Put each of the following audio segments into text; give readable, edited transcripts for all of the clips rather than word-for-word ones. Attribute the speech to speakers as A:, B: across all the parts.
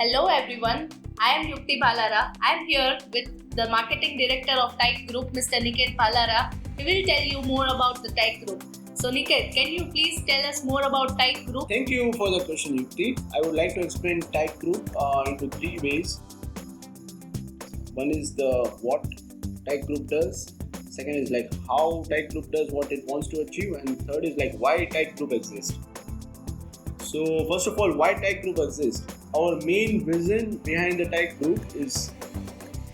A: Hello everyone, I am Yukti Balara. I am here with the Marketing Director of TIEIC Group, Mr. Niket Balara. He will tell you more about the TIEIC Group. So Niket, can you please tell us more about TIEIC Group?
B: Thank you for the question, Yukti. I would like to explain TIEIC Group into three ways. One is the what TIEIC Group does. Second is like how TIEIC Group does what it wants to achieve, and third is like why TIEIC Group exists. So first of all, why TIEIC Group exists? Our main vision behind the TIEIC Group is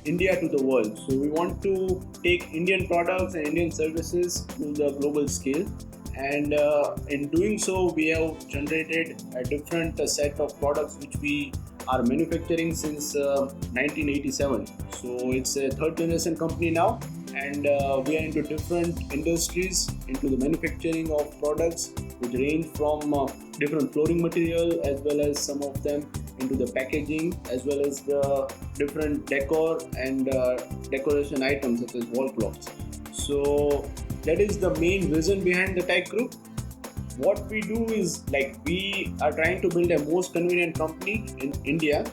B: India to the world. So we want to take Indian products and Indian services to the global scale, and in doing so we have generated a different set of products which we are manufacturing since 1987. So it's a third generation company now, and we are into different industries, into the manufacturing of products which range from different flooring material, as well as some of them into the packaging, as well as the different decor and decoration items such as wall clocks. So that is the main vision behind the TIEIC Group. What we do is like we are trying to build a most convenient company in India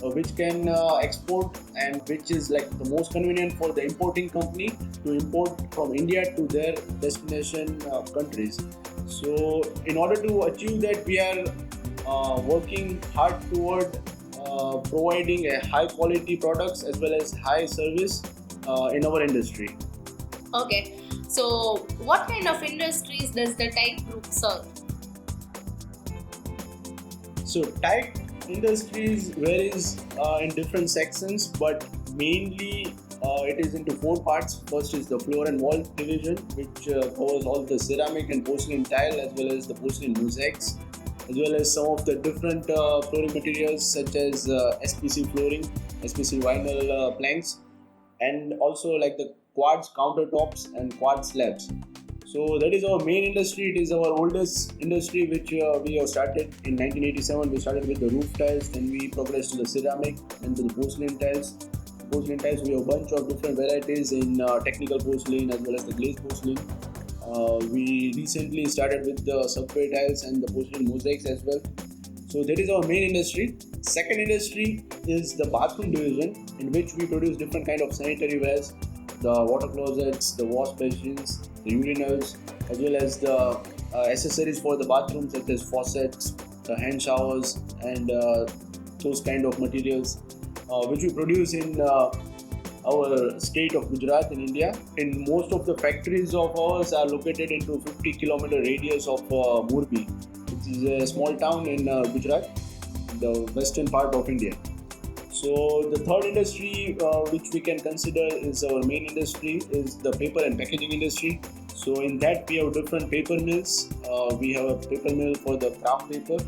B: which can export, and which is like the most convenient for the importing company to import from India to their destination countries. So in order to achieve that, we are working hard toward providing a high quality products as well as high service in our industry.
A: Okay, so what kind of industries does the TIEIC Group serve?
B: So TIEIC Industries varies in different sections, but mainly it is into four parts. First is the floor and wall division, which covers all the ceramic and porcelain tile, as well as the porcelain mosaics, as well as some of the different flooring materials such as SPC flooring, SPC vinyl planks, and also like the QUARTZ countertops and QUARTZ slabs. So that is our main industry. It is our oldest industry, which we have started in 1987. We started with the roof tiles, then we progressed to the ceramic and to the porcelain tiles. Porcelain tiles, we have a bunch of different varieties in technical porcelain as well as the glazed porcelain. We recently started with the subway tiles and the porcelain mosaics as well. So that is our main industry. Second industry is the bathroom division, in which we produce different kind of sanitary wares, the water closets, the wash basins, the urinals, as well as the accessories for the bathroom such as faucets, the hand showers, and those kind of materials which we produce in our state of Gujarat in India. In most of the factories of ours are located into 50-kilometer radius of Morbi, which is a small town in Gujarat, the western part of India. So the third industry which we can consider is our main industry is the paper and packaging industry. So in that we have different paper mills. We have a paper mill for the kraft paper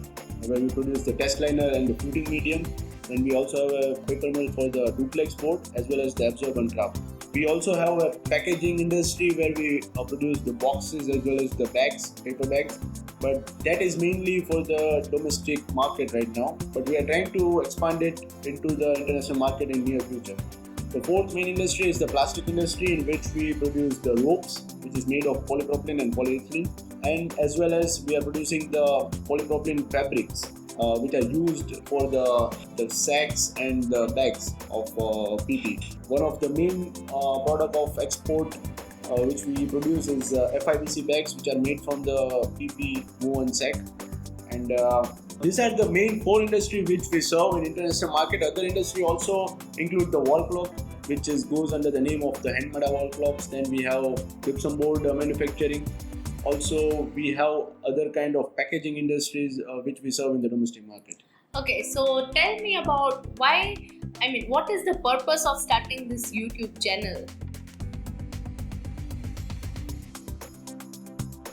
B: where we produce the test liner and the fluting medium. Then we also have a paper mill for the DUPLEX board as well as the absorbent kraft. We also have a packaging industry where we produce the boxes as well as the bags, paper bags. But that is mainly for the domestic market right now. But we are trying to expand it into the international market in near future. The fourth main industry is the plastic industry, in which we produce the ropes, which is made of polypropylene and polyethylene, and as well as we are producing the polypropylene fabrics, which are used for the sacks and the bags of PP. One of the main product of export which we produce is FIBC bags, which are made from the PP woven sack. And these are the main four industry which we serve in international market. Other industry also include the wall clock, which goes under the name of the hand-made wall clocks. Then we have gypsum board manufacturing. Also, we have other kind of packaging industries which we serve in the domestic market.
A: Okay, so tell me about what is the purpose of starting this YouTube channel?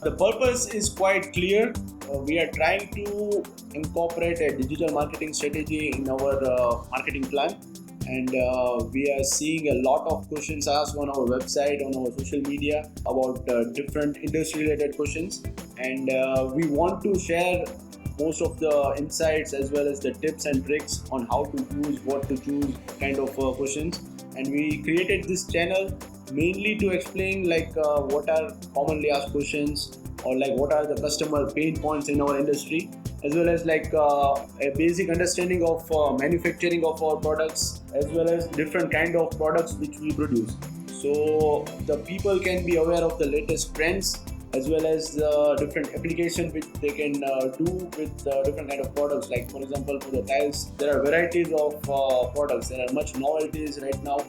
B: The purpose is quite clear. We are trying to incorporate a digital marketing strategy in our marketing plan, and we are seeing a lot of questions asked on our website, on our social media about different industry related questions, and we want to share most of the insights as well as the tips and tricks on how to choose, what to choose kind of questions. And we created this channel mainly to explain what are commonly asked questions, or what are the customer pain points in our industry, as well as like a basic understanding of manufacturing of our products, as well as different kind of products which we produce. So the people can be aware of the latest trends, as well as different application which they can do with different kind of products. Like for example, for the tiles, there are varieties of products. There are much novelties right now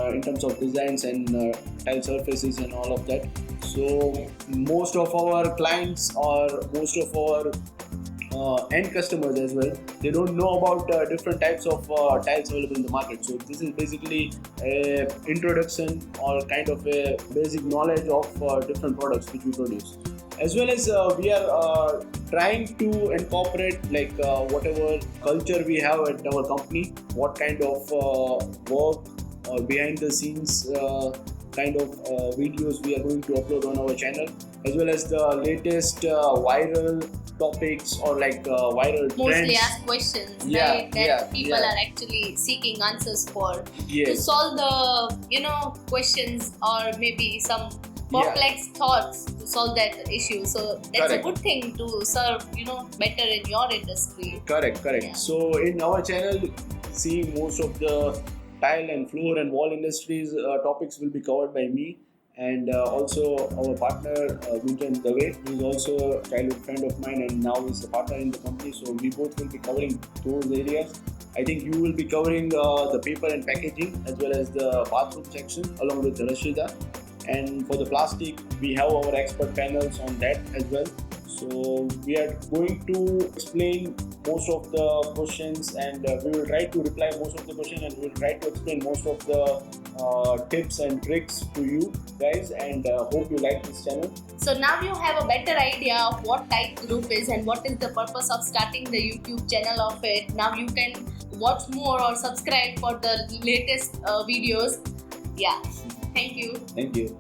B: in terms of designs and tile surfaces and all of that. So most of our clients or most of our end customers as well, they don't know about different types of tiles available in the market. So this is basically a introduction or kind of a basic knowledge of different products which we produce. As well as we are trying to incorporate like whatever culture we have at our company, what kind of work or behind the scenes kind of videos we are going to upload on our channel, as well as the latest viral topics or like viral
A: mostly
B: trends.
A: asked questions,
B: Yeah,
A: right? That
B: yeah,
A: people
B: yeah.
A: are actually seeking answers for to
B: Yes.
A: solve the questions or maybe some perplexed thoughts to solve that issue. So that's
B: Correct.
A: a good thing to serve better in your industry.
B: Correct.
A: Yeah.
B: So in our channel, seeing most of the tile and floor and wall industries topics will be covered by me, and also our partner Gunjan Dave, who is also a childhood friend of mine and now is a partner in the company. So we both will be covering those areas. I think you will be covering the paper and packaging as well as the bathroom section along with Rashida. And for the plastic, we have our expert panels on that as well. So we are going to explain most of the questions, and we will try to reply most of the questions, and we will try to explain most of the tips and tricks to you guys, and hope you like this channel.
A: So now you have a better idea of what TIEIC Group is and what is the purpose of starting the YouTube channel of it. Now you can watch more or subscribe for the latest videos. Yeah. Thank you.
B: Thank you.